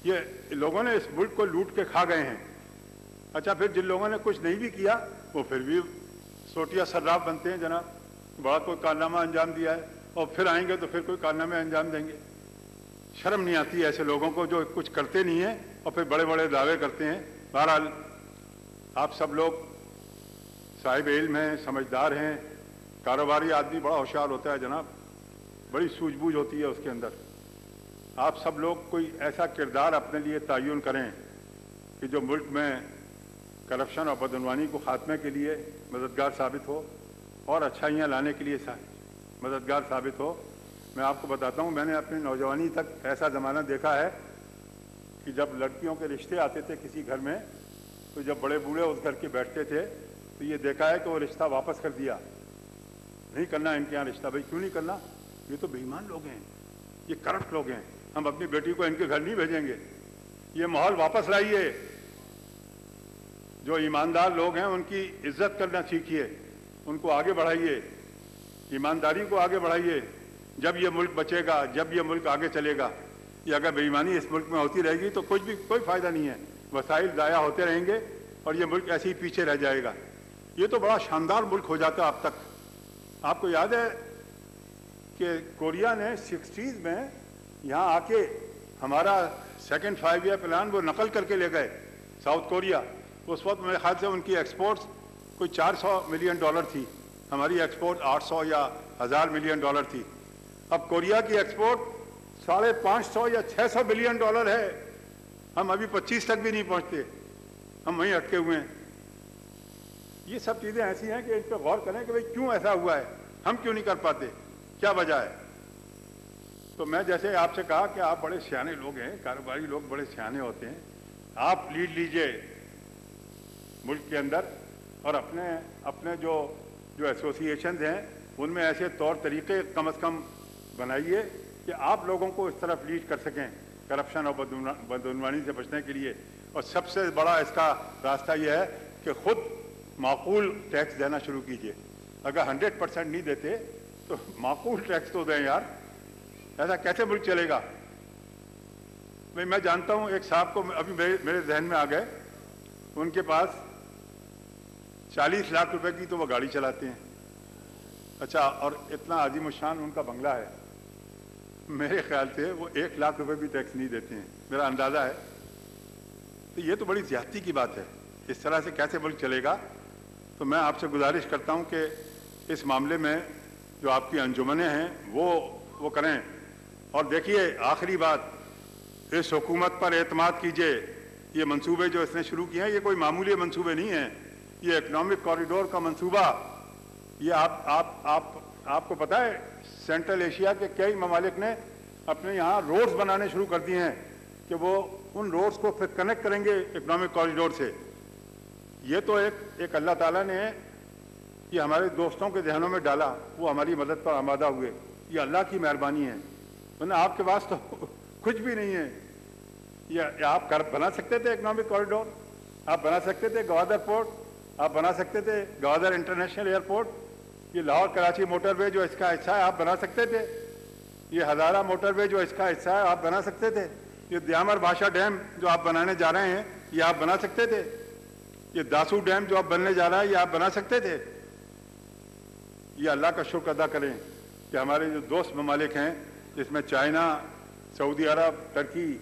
یہ لوگوں نے اس ملک کو لوٹ کے کھا گئے ہیں. اچھا پھر جن لوگوں نے کچھ نہیں بھی کیا وہ پھر بھی سوٹیا سراف بنتے ہیں جناب, بڑا کوئی کارنامہ انجام دیا ہے اور پھر آئیں گے تو پھر کوئی کارنامے انجام دیں گے. شرم نہیں آتی ایسے لوگوں کو جو کچھ کرتے نہیں ہیں اور پھر بڑے بڑے دعوے کرتے ہیں. بہرحال آپ سب لوگ صاحب علم ہیں, سمجھدار ہیں, کاروباری آدمی بڑا ہوشیار ہوتا ہے جناب, بڑی سوجھ بوجھ ہوتی ہے اس کے اندر. آپ سب لوگ کوئی ایسا کردار اپنے لیے تعین کریں کہ جو ملک میں کرپشن اور بدعنوانی کو خاتمے کے لیے مددگار ثابت ہو اور اچھائیاں لانے کے لیے مددگار ثابت ہو. میں آپ کو بتاتا ہوں, میں نے اپنی نوجوانی تک ایسا زمانہ دیکھا ہے کہ جب لڑکیوں کے رشتے آتے تھے کسی گھر میں تو جب بڑے بوڑھے اس گھر کے بیٹھتے تھے تو یہ دیکھا ہے کہ وہ رشتہ واپس کر دیا, نہیں کرنا ان کے یہاں رشتہ. بھائی کیوں نہیں کرنا؟ یہ تو بے ایمان لوگ ہیں, یہ کرپٹ لوگ ہیں, ہم اپنی بیٹی کو ان کے گھر نہیں بھیجیں گے. یہ ماحول واپس لائیے. جو ایماندار لوگ ہیں ان کی عزت کرنا سیکھیے, ان کو آگے بڑھائیے, ایمانداری کو آگے بڑھائیے. جب یہ ملک بچے گا, جب یہ ملک آگے چلے گا. یہ اگر بے ایمانی اس ملک میں ہوتی رہے گی تو کوئی فائدہ نہیں ہے. وسائل ضائع ہوتے رہیں گے اور یہ ملک ایسے ہی پیچھے رہ جائے گا. یہ تو بڑا شاندار ملک ہو جاتا اب تک. آپ کو یاد ہے کہ کوریا نے 60s میں یہاں آ کے ہمارا سیکنڈ 5 ایئر پلان وہ نقل کر کے لے گئے ساؤتھ کوریا. اس وقت میرے خیال سے ان کی ایکسپورٹس کوئی $400 ملین تھی, ہماری ایکسپورٹ 800 یا 1000 ملین ڈالر تھی. اب کوریا کی ایکسپورٹ 550 یا 600 بلین ڈالر ہے. ہم ابھی 25 تک بھی نہیں پہنچتے, ہم وہیں اٹکے ہوئے ہیں. یہ سب چیزیں ایسی ہیں کہ اس پہ غور کریں کہ بھئی کیوں ایسا ہوا ہے, ہم کیوں نہیں کر پاتے, کیا وجہ ہے. تو میں جیسے آپ سے کہا کہ آپ بڑے سیانے لوگ ہیں, کاروباری لوگ بڑے سیانے ہوتے ہیں, آپ لیڈ لیجئے ملک کے اندر اور اپنے جو ایسوسیشنز ہیں ان میں ایسے طور طریقے کم از کم بنائیے کہ آپ لوگوں کو اس طرف لیڈ کر سکیں کرپشن اور بدعنوانی سے بچنے کے لیے. اور سب سے بڑا اس کا راستہ یہ ہے کہ خود معقول ٹیکس دینا شروع کیجئے. اگر 100% نہیں دیتے تو معقول ٹیکس تو دیں یار, ایسا کیسے ملک چلے گا. میں جانتا ہوں ایک صاحب کو ابھی میرے ذہن میں آ گئے, ان کے پاس 40 لاکھ روپے کی تو وہ گاڑی چلاتے ہیں. اچھا, اور اتنا عظیم الشان ان کا بنگلہ ہے. میرے خیال سے وہ 1 لاکھ روپے بھی ٹیکس نہیں دیتے ہیں, میرا اندازہ ہے. تو یہ تو بڑی زیادتی کی بات ہے. اس طرح سے کیسے ملک چلے گا. تو میں آپ سے گزارش کرتا ہوں کہ اس معاملے میں جو آپ کی انجمنیں ہیں وہ کریں. اور دیکھیے آخری بات, اس حکومت پر اعتماد کیجئے. یہ منصوبے جو اس نے شروع کیے ہیں یہ کوئی معمولی منصوبے نہیں ہیں. یہ اکنامک کوریڈور کا منصوبہ, یہ آپ کو پتہ ہے سینٹرل ایشیا کے کئی ممالک نے اپنے یہاں روڈز بنانے شروع کر دیے ہیں کہ وہ ان روڈز کو پھر کنیکٹ کریں گے اکنامک کوریڈور سے. یہ تو ایک اللہ تعالیٰ نے یہ ہمارے دوستوں کے ذہنوں میں ڈالا, وہ ہماری مدد پر آمادہ ہوئے. یہ اللہ کی مہربانی ہے, ورنہ آپ کے پاس تو کچھ بھی نہیں ہے. یہ آپ بنا سکتے تھے اکنامک کوریڈور, آپ بنا سکتے تھے گوادر پورٹ, آپ بنا سکتے تھے گوادر انٹرنیشنل ایئرپورٹ. یہ لاہور کراچی موٹر وے جو اس کا حصہ ہے آپ بنا سکتے تھے. یہ ہزارہ موٹر وے جو اس کا حصہ ہے آپ بنا سکتے تھے. یہ دیامر بھاشا ڈیم جو آپ بنانے جا رہے ہیں یہ آپ بنا سکتے تھے. یہ داسو ڈیم جو آپ بننے جا رہا ہے یہ آپ بنا سکتے تھے. یہ اللہ کا شکر ادا کریں کہ ہمارے جو دوست ممالک ہیں جس میں چائنا, سعودی عرب, ٹرکی,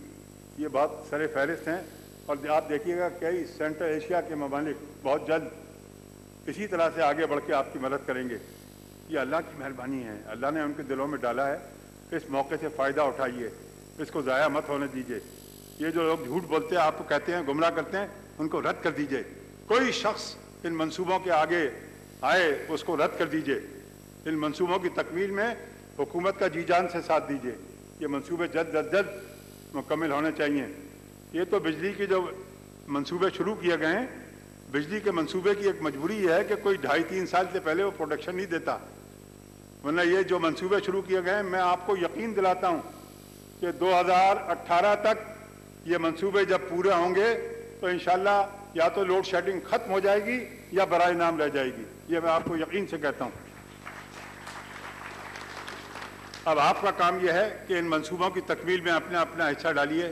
یہ بہت سر فہرست ہیں. اور آپ دیکھیے گا کئی سینٹرل ایشیا کے ممالک بہت جلد اسی طرح سے آگے بڑھ کے آپ کی مدد کریں گے. یہ اللہ کی مہربانی ہے, اللہ نے ان کے دلوں میں ڈالا ہے. اس موقع سے فائدہ اٹھائیے, اس کو ضائع مت ہونے دیجیے. یہ جو لوگ جھوٹ بولتے ہیں, آپ کو کہتے ہیں, گمراہ کرتے ہیں, ان کو رد کر دیجیے. کوئی شخص ان منصوبوں کے آگے آئے اس کو رد کر دیجیے. ان منصوبوں کی تکمیل میں حکومت کا جی جان سے ساتھ دیجیے. یہ منصوبے جلد از جلد مکمل ہونے چاہیے. یہ تو بجلی کے جو منصوبے شروع کیے گئے ہیں, بجلی کے منصوبے کی ایک مجبوری یہ ہے کہ کوئی 2.5-3 سال سے پہلے وہ پروڈکشن نہیں دیتا. ورنہ یہ جو منصوبے شروع کیے گئے ہیں, میں آپ کو یقین دلاتا ہوں کہ 2018 تک یہ منصوبے جب پورے ہوں گے تو انشاءاللہ یا تو لوڈ شیڈنگ ختم ہو جائے گی یا برائے نام رہ جائے گی. یہ میں آپ کو یقین سے کہتا ہوں. اب آپ کا کام یہ ہے کہ ان منصوبوں کی تکمیل میں اپنا حصہ ڈالیے.